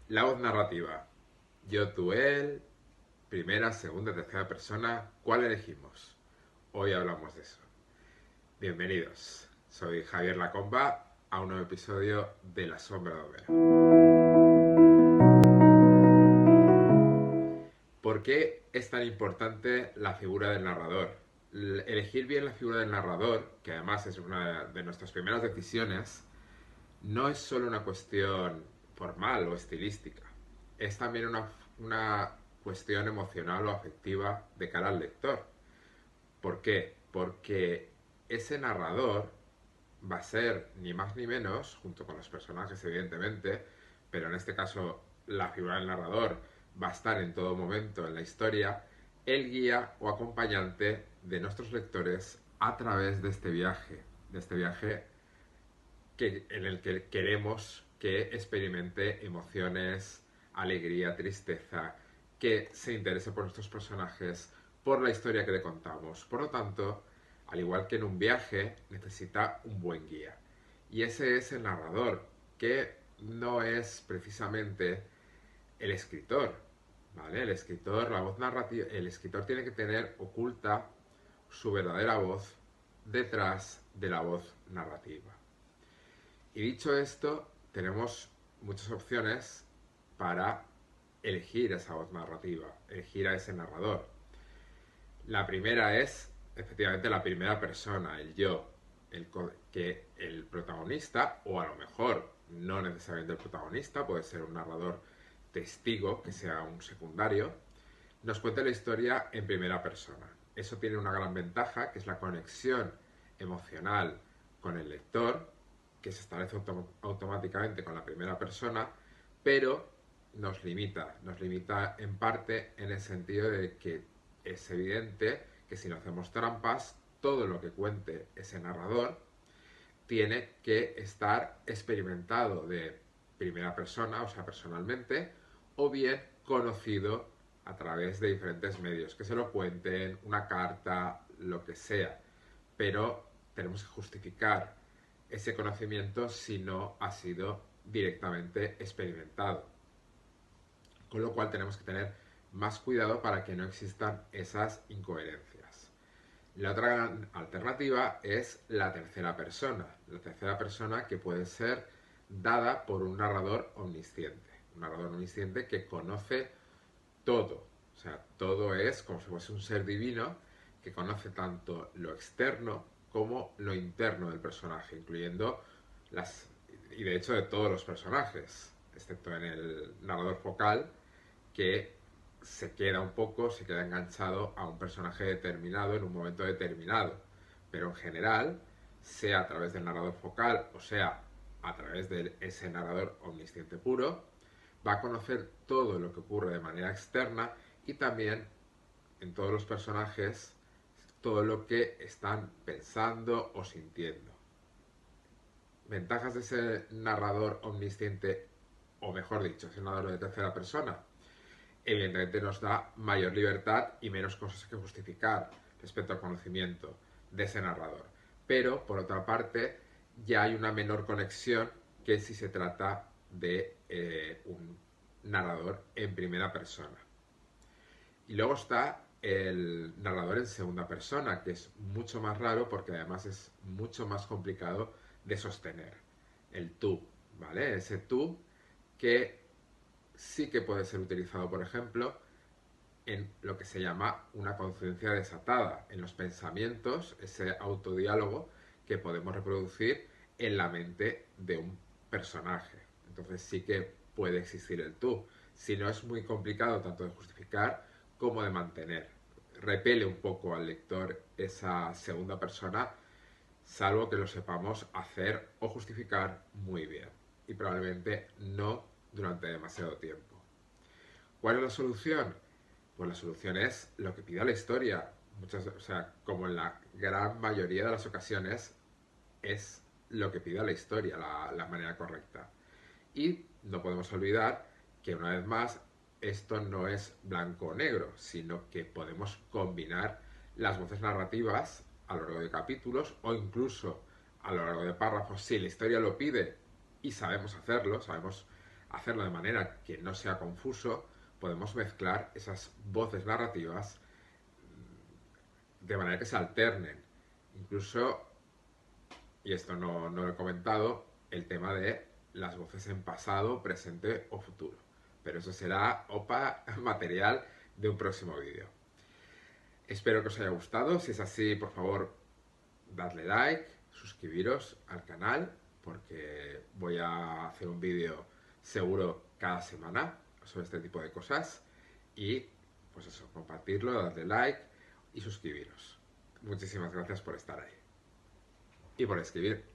La voz narrativa. Yo, tú, él, primera, segunda, tercera persona. ¿Cuál elegimos? Hoy hablamos de eso. Bienvenidos. Soy Javier Lacomba a un nuevo episodio de La Sombra de Omero. ¿Por qué es tan importante la figura del narrador? Elegir bien la figura del narrador, que además es una de nuestras primeras decisiones, no es solo una cuestión formal o estilística, es también una cuestión emocional o afectiva de cara al lector. ¿Por qué? Porque ese narrador va a ser ni más ni menos, junto con los personajes evidentemente, pero en este caso la figura del narrador va a estar en todo momento en la historia, el guía o acompañante de nuestros lectores a través de este viaje en el que queremos que experimente emociones, alegría, tristeza, que se interese por nuestros personajes, por la historia que le contamos. Por lo tanto, al igual que en un viaje, necesita un buen guía. Y ese es el narrador, que no es precisamente el escritor, ¿vale? El escritor, la voz narrativa, el escritor tiene que tener oculta su verdadera voz detrás de la voz narrativa. Y dicho esto, tenemos muchas opciones para elegir esa voz narrativa, elegir a ese narrador. La primera es, efectivamente, la primera persona, el yo, que el protagonista, o a lo mejor no necesariamente el protagonista, puede ser un narrador testigo, que sea un secundario, nos cuente la historia en primera persona. Eso tiene una gran ventaja, que es la conexión emocional con el lector, que se establece automáticamente con la primera persona, pero nos limita en parte en el sentido de que es evidente que si no hacemos trampas, todo lo que cuente ese narrador tiene que estar experimentado de primera persona, o sea, personalmente, o bien conocido a través de diferentes medios, que se lo cuenten, una carta, lo que sea. Pero tenemos que justificar ese conocimiento si no ha sido directamente experimentado. Con lo cual tenemos que tener más cuidado para que no existan esas incoherencias. La otra alternativa es la tercera persona. La tercera persona que puede ser dada por un narrador omnisciente. Un narrador omnisciente que conoce todo. O sea, todo es como si fuese un ser divino que conoce tanto lo externo como lo interno del personaje, incluyendo las... y de hecho de todos los personajes, excepto en el narrador focal, que se queda un poco, se queda enganchado a un personaje determinado en un momento determinado. Pero en general, sea a través del narrador focal o sea a través de ese narrador omnisciente puro, va a conocer todo lo que ocurre de manera externa y también en todos los personajes todo lo que están pensando o sintiendo. Ventajas de ese narrador omnisciente, o mejor dicho, ese narrador de tercera persona, evidentemente nos da mayor libertad y menos cosas que justificar respecto al conocimiento de ese narrador. Pero, por otra parte, ya hay una menor conexión que si se trata de un narrador en primera persona. Y luego está el narrador en segunda persona, que es mucho más raro porque además es mucho más complicado de sostener. El tú, ¿vale? Ese tú que sí que puede ser utilizado, por ejemplo, en lo que se llama una conciencia desatada, en los pensamientos, ese autodiálogo que podemos reproducir en la mente de un personaje. Entonces sí que puede existir el tú. Si no es muy complicado tanto de justificar como de mantener. Repele un poco al lector esa segunda persona, salvo que lo sepamos hacer o justificar muy bien. Y probablemente no durante demasiado tiempo. ¿Cuál es la solución? Pues la solución es lo que pida la historia. O sea, como en la gran mayoría de las ocasiones, es lo que pida la historia, la manera correcta. Y no podemos olvidar que una vez más, esto no es blanco o negro, sino que podemos combinar las voces narrativas a lo largo de capítulos o incluso a lo largo de párrafos si la historia lo pide y sabemos hacerlo, sabemos hacerlo de manera que no sea confuso, podemos mezclar esas voces narrativas de manera que se alternen. Incluso, y esto no lo he comentado, el tema de las voces en pasado, presente o futuro. Pero eso será material de un próximo vídeo. Espero que os haya gustado. Si es así, por favor, dadle like, suscribiros al canal, porque voy a hacer un vídeo seguro cada semana sobre este tipo de cosas. Y pues eso, compartirlo, darle like y suscribiros. Muchísimas gracias por estar ahí y por escribir.